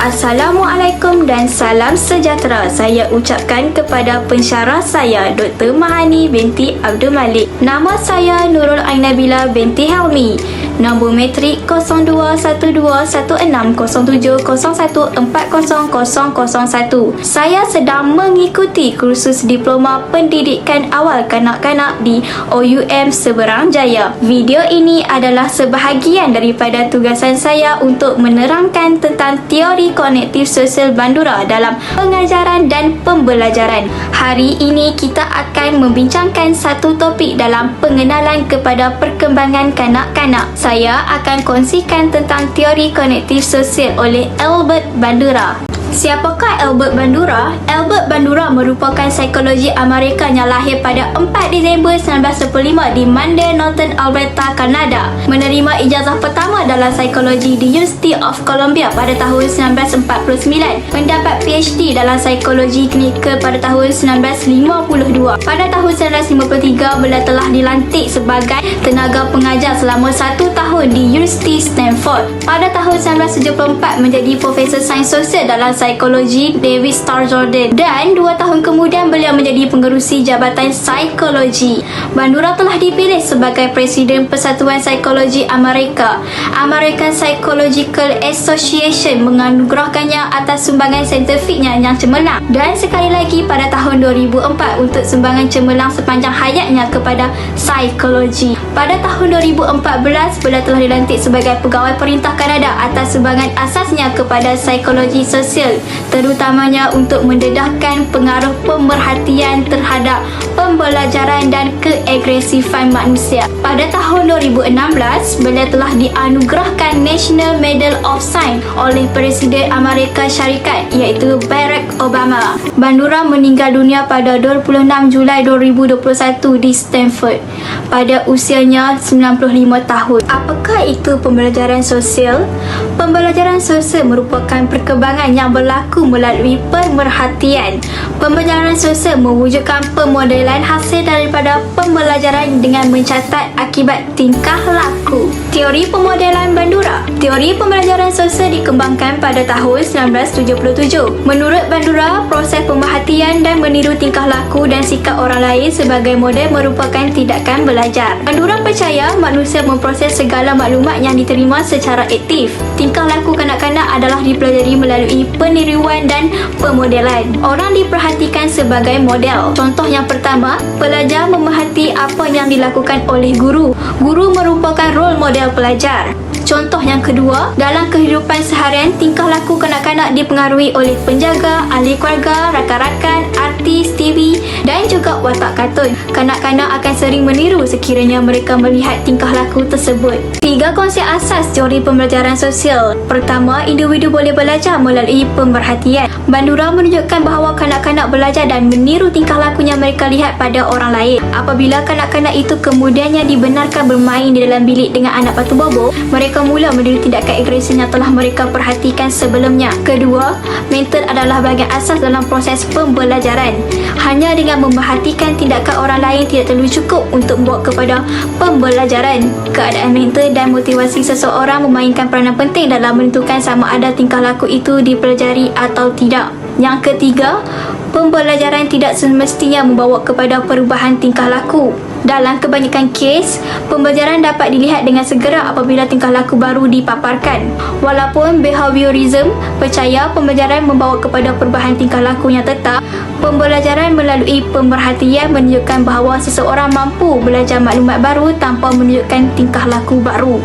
Assalamualaikum dan salam sejahtera. Saya ucapkan kepada pensyarah saya, Dr. Mahani binti Abdul Malik. Nama saya Nurul Ainabila binti Helmi. Nombor metrik 0212160701400001. Saya sedang mengikuti kursus diploma pendidikan awal kanak-kanak di OUM Seberang Jaya. Video ini adalah sebahagian daripada tugasan saya untuk menerangkan tentang teori kognitif sosial Bandura dalam pengajaran dan pembelajaran. Hari ini kita akan membincangkan satu topik dalam pengenalan kepada perkembangan kanak-kanak. Saya akan kongsikan tentang teori kognitif sosial oleh Albert Bandura. Siapakah Albert Bandura? Albert Bandura merupakan psikologi Amerika yang lahir pada 4 Disember 1915 di Manda, Northern Alberta, Kanada. Menerima ijazah pertama dalam psikologi di University of Columbia pada tahun 1949. Mendapat PhD dalam psikologi klinikal pada tahun 1952. Pada tahun 1953, beliau telah dilantik sebagai tenaga pengajar selama 1 tahun di University Stanford. Pada tahun 1974, menjadi Profesor Sains Sosial dalam psikologi David Starr Jordan, dan 2 tahun kemudian beliau menjadi pengerusi Jabatan Psikologi. Bandura telah dipilih sebagai Presiden Persatuan Psikologi Amerika. American Psychological Association menganugerahkannya atas sumbangan saintifiknya yang cemerlang, dan sekali lagi pada tahun 2004 untuk sumbangan cemerlang sepanjang hayatnya kepada psikologi. Pada tahun 2014, beliau telah dilantik sebagai Pegawai Perintah Kanada atas sumbangan asasnya kepada psikologi sosial, terutamanya untuk mendedahkan pengaruh pemerhatian terhadap pembelajaran dan keagresifan manusia. Pada tahun 2016, beliau telah dianugerahkan National Medal of Science oleh Presiden Amerika Syarikat iaitu Barack Obama. Bandura meninggal dunia pada 26 Julai 2021 di Stanford pada usianya 95 tahun. Apakah itu pembelajaran sosial? Pembelajaran sosial merupakan perkembangan yang berlaku melalui pemerhatian. Pembelajaran sosial mewujudkan pemodelan hasil daripada pembelajaran dengan mencatat akibat tingkah laku. Teori pemodelan Bandura. Teori pembelajaran sosial dikembangkan pada tahun 1977. Menurut Bandura, proses pemerhatian dan meniru tingkah laku dan sikap orang lain sebagai model merupakan tindakan belajar. Bandura percaya manusia memproses segala maklumat yang diterima secara aktif. Tingkah laku kanak-kanak adalah dipelajari melalui peniruan dan pemodelan. Orang diperhatikan sebagai model. Contoh yang pertama, pelajar memerhati apa yang dilakukan oleh guru. Guru merupakan role model pelajar. Contoh yang kedua, dalam kehidupan seharian, tingkah laku kanak-kanak dipengaruhi oleh penjaga, ahli keluarga, rakan-rakan, artis TV dan juga watak kartun. Kanak-kanak akan sering meniru sekiranya mereka melihat tingkah laku tersebut. 3 konsep asas teori pembelajaran sosial. Pertama, individu boleh belajar melalui pemerhatian. Bandura menunjukkan bahawa kanak-kanak belajar dan meniru tingkah laku yang mereka lihat pada orang lain. Apabila kanak-kanak itu kemudiannya dibenarkan bermain di dalam bilik dengan anak batu bobo, mereka mula meniru tindakan agresi yang telah mereka perhatikan sebelumnya. Kedua, mentor adalah bahagian asas dalam proses pembelajaran. Hanya dengan memerhatikan tindakan orang lain tidak terlalu cukup untuk membawa kepada pembelajaran. Keadaan mental dan motivasi seseorang memainkan peranan penting dalam menentukan sama ada tingkah laku itu dipelajari atau tidak. Yang ketiga, pembelajaran tidak semestinya membawa kepada perubahan tingkah laku. Dalam kebanyakan kes, pembelajaran dapat dilihat dengan segera apabila tingkah laku baru dipaparkan. Walaupun behaviorism percaya pembelajaran membawa kepada perubahan tingkah laku yang tetap, pembelajaran melalui pemerhatian menunjukkan bahawa seseorang mampu belajar maklumat baru tanpa menunjukkan tingkah laku baru.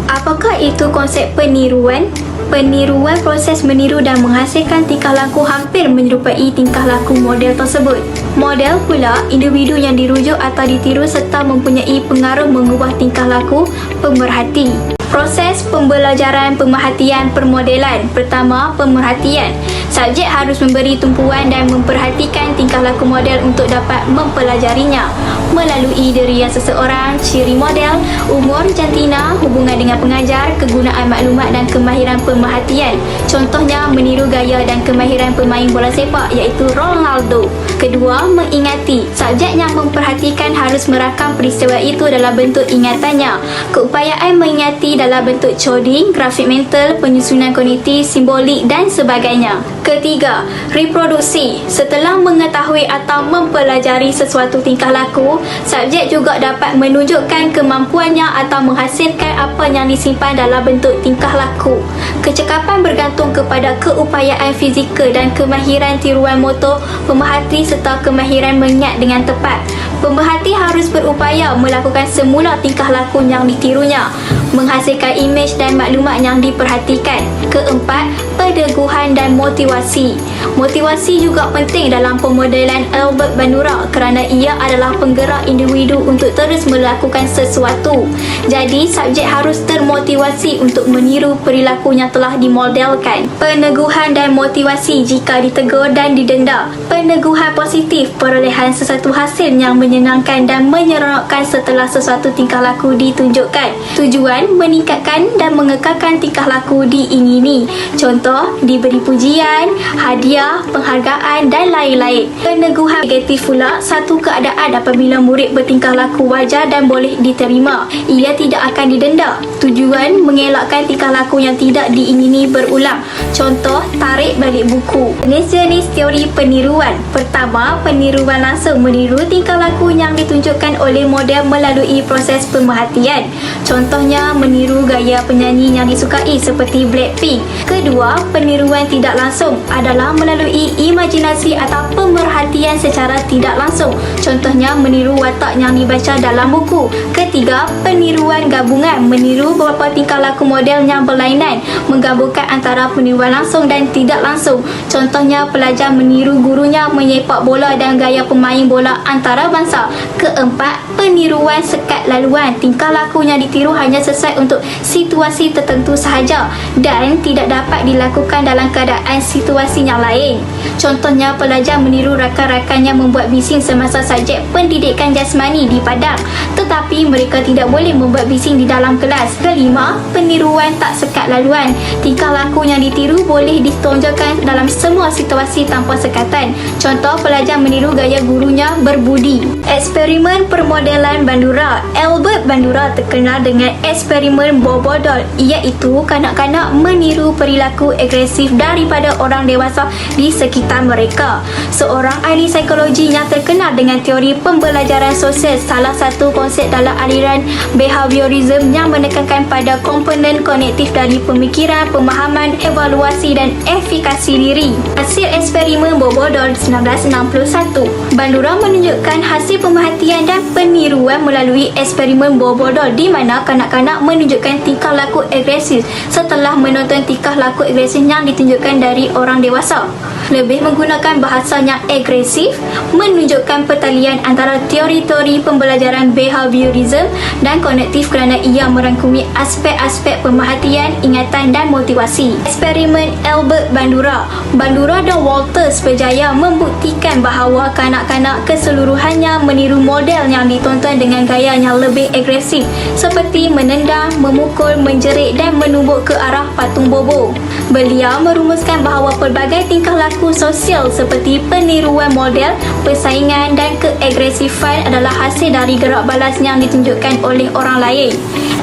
Apakah itu konsep peniruan? Peniruan proses meniru dan menghasilkan tingkah laku hampir menyerupai tingkah laku model tersebut. Model pula individu yang dirujuk atau ditiru serta mempunyai pengaruh mengubah tingkah laku pemerhati. Proses pembelajaran pemerhatian permodelan. Pertama, pemerhatian. Subjek harus memberi tumpuan dan memperhatikan tingkah laku model untuk dapat mempelajarinya melalui dirian seseorang, ciri model, umur jantina, hubungan dengan pengajar, kegunaan maklumat dan kemahiran pemerhatian. Contohnya meniru gaya dan kemahiran pemain bola sepak iaitu Ronaldo. Kedua, mengingati. Subjek yang memperhatikan harus merakam peristiwa itu dalam bentuk ingatannya. Keupayaan mengingati dalam bentuk coding, grafik mental, penyusunan kognitif, simbolik dan sebagainya. Ketiga, reproduksi. Setelah mengetahui atau mempelajari sesuatu tingkah laku, subjek juga dapat menunjukkan kemampuannya atau menghasilkan apa yang disimpan dalam bentuk tingkah laku. Kecekapan bergantung kepada keupayaan fizikal dan kemahiran tiruan motor pemerhati serta kemahiran mengingat dengan tepat. Pemerhati harus berupaya melakukan semula tingkah laku yang ditirunya, menghasilkan imej dan maklumat yang diperhatikan. Keempat, peneguhan dan motivasi. Motivasi juga penting dalam pemodelan Albert Bandura kerana ia adalah penggerak individu untuk terus melakukan sesuatu. Jadi, subjek harus termotivasi untuk meniru perilaku yang telah dimodelkan. Peneguhan dan motivasi jika ditegur dan didenda. Peneguhan positif, perolehan sesuatu hasil yang menyenangkan dan menyeronokkan setelah sesuatu tingkah laku ditunjukkan. Tujuan, meningkatkan dan mengekalkan tingkah laku diingini. Contoh, diberi pujian, hadiah, penghargaan dan lain-lain. Peneguhan negatif pula, satu keadaan apabila murid bertingkah laku wajar dan boleh diterima. Ia tidak akan didenda. Tujuan, mengelakkan tingkah laku yang tidak diingini berulang. Contoh, tarik balik buku. Jenis-jenis teori peniruan. Pertama, peniruan langsung meniru tingkah laku yang ditunjukkan oleh model melalui proses pemerhatian. Contohnya, meniru gaya penyanyi yang disukai seperti Blackpink. Kedua, peniruan tidak langsung adalah melalui imajinasi atau pemerhatian secara tidak langsung. Contohnya, meniru watak yang dibaca dalam buku. Ketiga, peniruan gabungan meniru beberapa tingkah laku model yang berlainan, menggabungkan antara peniruan langsung dan tidak langsung. Contohnya, pelajar meniru gurunya menyepak bola dan gaya pemain bola antarabangsa. Keempat, peniruan sekat laluan. Tingkah laku yang ditiru hanya sesuai untuk situasi tertentu sahaja dan tidak dapat dilakukan dalam keadaan situasi yang lain. Contohnya, pelajar meniru rakan-rakannya membuat bising semasa subjek pendidikan jasmani di padang, tetapi mereka tidak boleh membuat bising di dalam kelas. Kelima, peniruan tak sekat laluan. Tingkah laku yang ditiru boleh ditonjolkan dalam semua situasi tanpa sekatan. Contoh, pelajar meniru gaya gurunya berbudi. Eksperimen permodelan Bandura. Albert Bandura terkenal dengan eksperimen Bobodol, iaitu kanak-kanak meniru perilaku agresif daripada orang dewasa di sekitar mereka. Seorang ahli psikologi yang terkenal dengan teori pembelajaran sosial, salah satu konsep dalam aliran behaviorism yang menekankan pada komponen kognitif dari pemikiran, pemahaman, evaluasi dan efikasi diri. Hasil eksperimen Bobodol 1961. Bandura menunjukkan hasil pemerhatian dan peniruan melalui eksperimen Bobodol di mana kanak-kanak menunjukkan tingkah laku agresif setelah menonton tingkah laku agresif yang ditunjukkan dari orang dewasa. Lebih menggunakan bahasa yang agresif, menunjukkan pertalian antara teori-teori pembelajaran behaviorism dan kognitif kerana ia merangkumi aspek-aspek pemerhatian, ingatan dan motivasi. Eksperimen Albert Bandura. Bandura dan Walters berjaya membuktikan bahawa kanak-kanak keseluruhannya meniru model yang ditonton dengan gaya yang lebih agresif seperti menendang, memukul, menjerit dan menumbuk ke arah patung bobo. Beliau merumuskan bahawa pelbagai tingkah laku sosial seperti peniruan model, persaingan dan keagresifan adalah hasil dari gerak balas yang ditunjukkan oleh orang lain.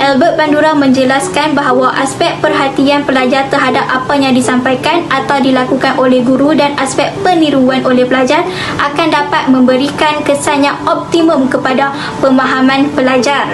Albert Bandura menjelaskan bahawa aspek perhatian pelajar terhadap apa yang disampaikan atau dilakukan oleh guru dan aspek peniruan oleh pelajar akan dapat memberikan kesan yang optimum kepada pemahaman pelajar.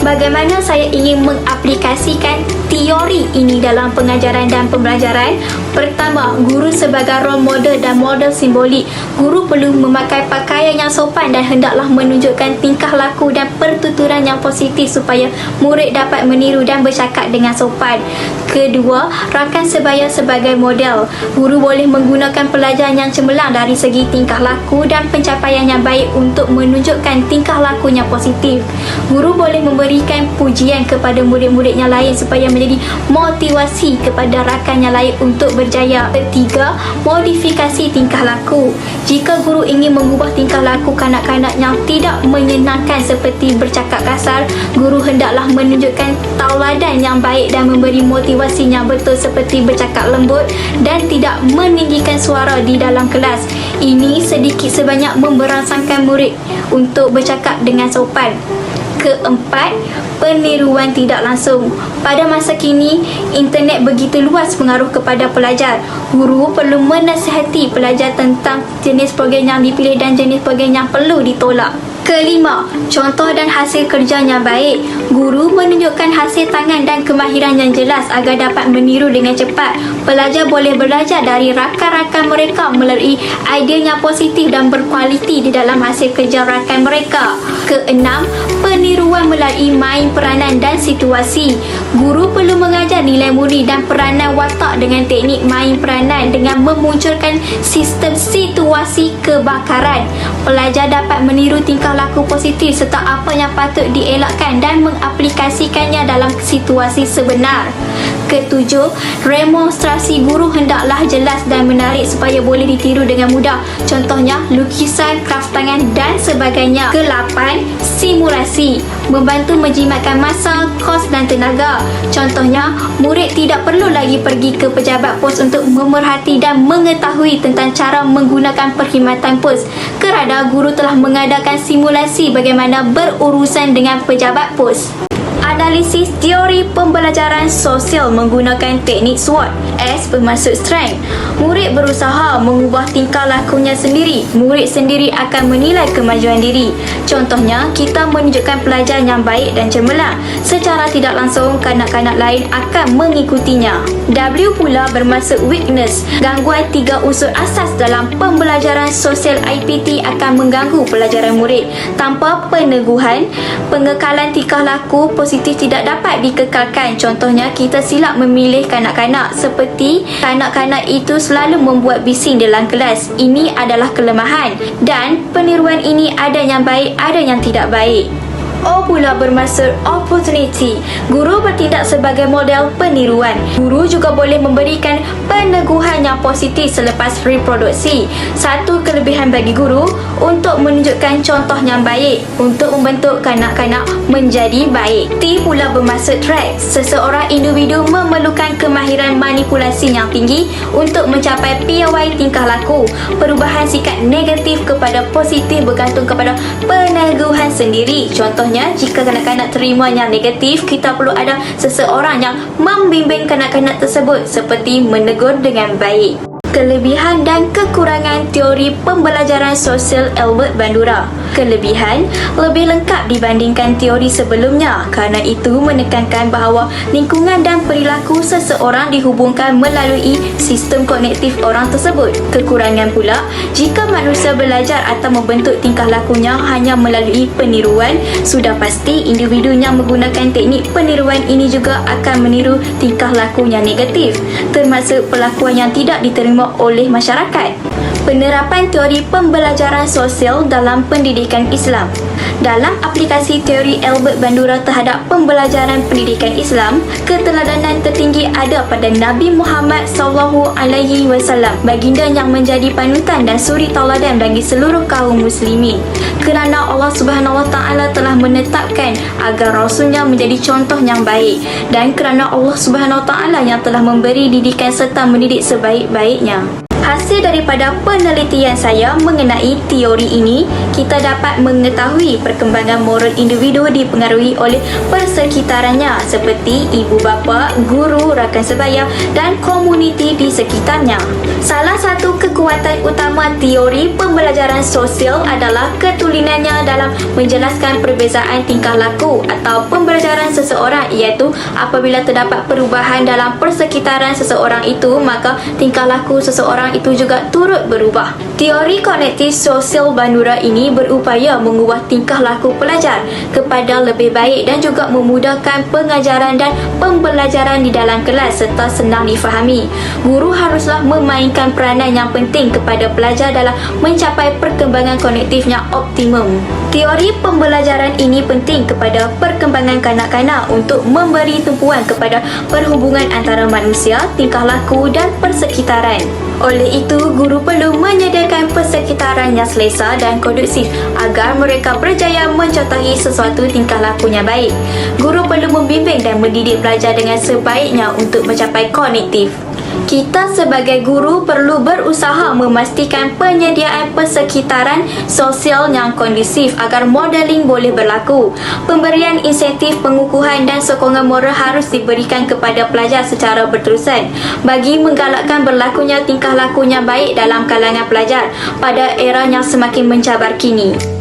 Bagaimana saya ingin mengaplikasikan teori ini dalam pengajaran dan pembelajaran? Pertama, guru sebagai role model dan model simbolik. Guru perlu memakai pakaian yang sopan dan hendaklah menunjukkan tingkah laku dan pertuturan yang positif supaya murid dapat meniru dan bercakap dengan sopan. Kedua, rakan sebaya sebagai model. Guru boleh menggunakan pelajar yang cemerlang dari segi tingkah laku dan pencapaian yang baik untuk menunjukkan tingkah laku yang positif. Guru boleh memberikan pujian kepada murid-murid yang lain supaya menjadi motivasi kepada rakan yang lain untuk berjaya. Ketiga, modifikasi tingkah laku. Jika guru ingin mengubah tingkah laku kanak-kanak yang tidak menyenangkan seperti bercakap kasar, guru hendaklah menunjukkan tauladan yang baik dan memberi motivasi yang betul seperti bercakap lembut dan tidak meninggikan suara di dalam kelas. Ini sedikit sebanyak memberangsangkan murid untuk bercakap dengan sopan. Keempat, peniruan tidak langsung. Pada masa kini, internet begitu luas pengaruh kepada pelajar. Guru perlu menasihati pelajar tentang jenis program yang dipilih dan jenis program yang perlu ditolak. Kelima, contoh dan hasil kerja yang baik. Guru menunjukkan hasil tangan dan kemahiran yang jelas agar dapat meniru dengan cepat. Pelajar boleh belajar dari rakan-rakan mereka melalui idea yang positif dan berkualiti di dalam hasil kerja rakan mereka. Keenam, peniruan melalui main peranan dan situasi. Guru perlu mengajar nilai murni dan peranan watak dengan teknik main peranan dengan memunculkan sistem situasi kebakaran. Pelajar dapat meniru tingkah laku positif serta apa yang patut dielakkan dan mengaplikasikannya dalam situasi sebenar. Ketujuh, demonstrasi guru hendaklah jelas dan menarik supaya boleh ditiru dengan mudah. Contohnya, lukisan, kraft tangan dan sebagainya. Kelapan, simulasi. Membantu menjimatkan masa, kos dan tenaga. Contohnya, murid tidak perlu lagi pergi ke pejabat pos untuk memerhati dan mengetahui tentang cara menggunakan perkhidmatan pos kerana guru telah mengadakan simulasi bagaimana berurusan dengan pejabat pos. Analisis teori pembelajaran sosial menggunakan teknik SWOT. S bermaksud strength. Murid berusaha mengubah tingkah lakunya sendiri. Murid sendiri akan menilai kemajuan diri. Contohnya, kita menunjukkan pelajar yang baik dan cemerlang. Secara tidak langsung, kanak-kanak lain akan mengikutinya. W pula bermaksud weakness. Gangguan tiga unsur asas dalam pembelajaran sosial IPT akan mengganggu pelajaran murid. Tanpa peneguhan, pengekalan tingkah laku positif tidak dapat dikekalkan. Contohnya, kita silap memilih kanak-kanak seperti kanak-kanak itu selalu membuat bising dalam kelas. Ini adalah kelemahan dan peniruan ini ada yang baik, ada yang tidak baik. O pula bermaksud opportunity. Guru bertindak sebagai model peniruan. Guru juga boleh memberikan peneguhan yang positif selepas reproduksi. Satu kelebihan bagi guru untuk menunjukkan contoh yang baik untuk membentuk kanak-kanak menjadi baik. T pula bermaksud track. Seseorang individu memerlukan kemahiran manipulasi yang tinggi untuk mencapai piawai tingkah laku. Perubahan sikap negatif kepada positif bergantung kepada peneguhan sendiri. Contohnya, jika kanak-kanak terima yang negatif, kita perlu ada seseorang yang membimbing kanak-kanak tersebut seperti menegur dengan baik. Kelebihan dan kekurangan teori pembelajaran sosial Albert Bandura. Kelebihan lebih lengkap dibandingkan teori sebelumnya. Kerana itu menekankan bahawa lingkungan dan perilaku seseorang dihubungkan melalui sistem kognitif orang tersebut. Kekurangan pula, jika manusia belajar atau membentuk tingkah lakunya hanya melalui peniruan, sudah pasti individu yang menggunakan teknik peniruan ini juga akan meniru tingkah laku yang negatif, termasuk perlakuan yang tidak diterima oleh masyarakat. Penerapan teori pembelajaran sosial dalam pendidikan Islam. Dalam aplikasi teori Albert Bandura terhadap pembelajaran pendidikan Islam, keteladanan tertinggi ada pada Nabi Muhammad SAW, baginda yang menjadi panutan dan suri tauladan bagi seluruh kaum muslimin. Kerana Allah Subhanahu Wa Taala telah menetapkan agar rasulnya menjadi contoh yang baik, dan kerana Allah Subhanahu Wa Taala yang telah memberi didikan serta mendidik sebaik-baiknya. Hasil daripada penelitian saya mengenai teori ini, kita dapat mengetahui perkembangan moral individu dipengaruhi oleh persekitarannya seperti ibu bapa, guru, rakan sebaya dan komuniti di sekitarnya. Salah satu kekuatan utama teori pembelajaran sosial adalah ketulinannya dalam menjelaskan perbezaan tingkah laku atau pembelajaran seseorang, iaitu apabila terdapat perubahan dalam persekitaran seseorang itu, maka tingkah laku seseorang itu itu juga turut berubah. Teori kognitif sosial Bandura ini berupaya mengubah tingkah laku pelajar kepada lebih baik dan juga memudahkan pengajaran dan pembelajaran di dalam kelas serta senang difahami. Guru haruslah memainkan peranan yang penting kepada pelajar dalam mencapai perkembangan kognitif yang optimum. Teori pembelajaran ini penting kepada perkembangan kanak-kanak untuk memberi tumpuan kepada perhubungan antara manusia, tingkah laku dan persekitaran. Oleh itu, guru perlu menyediakan persekitaran yang selesa dan kondusif agar mereka berjaya mencontohi sesuatu tingkah lakunya baik. Guru perlu membimbing dan mendidik pelajar dengan sebaiknya untuk mencapai kognitif. Kita sebagai guru perlu berusaha memastikan penyediaan persekitaran sosial yang kondusif agar modeling boleh berlaku. Pemberian insentif, pengukuhan dan sokongan moral harus diberikan kepada pelajar secara berterusan bagi menggalakkan berlakunya tingkah lakunya baik dalam kalangan pelajar pada era yang semakin mencabar kini.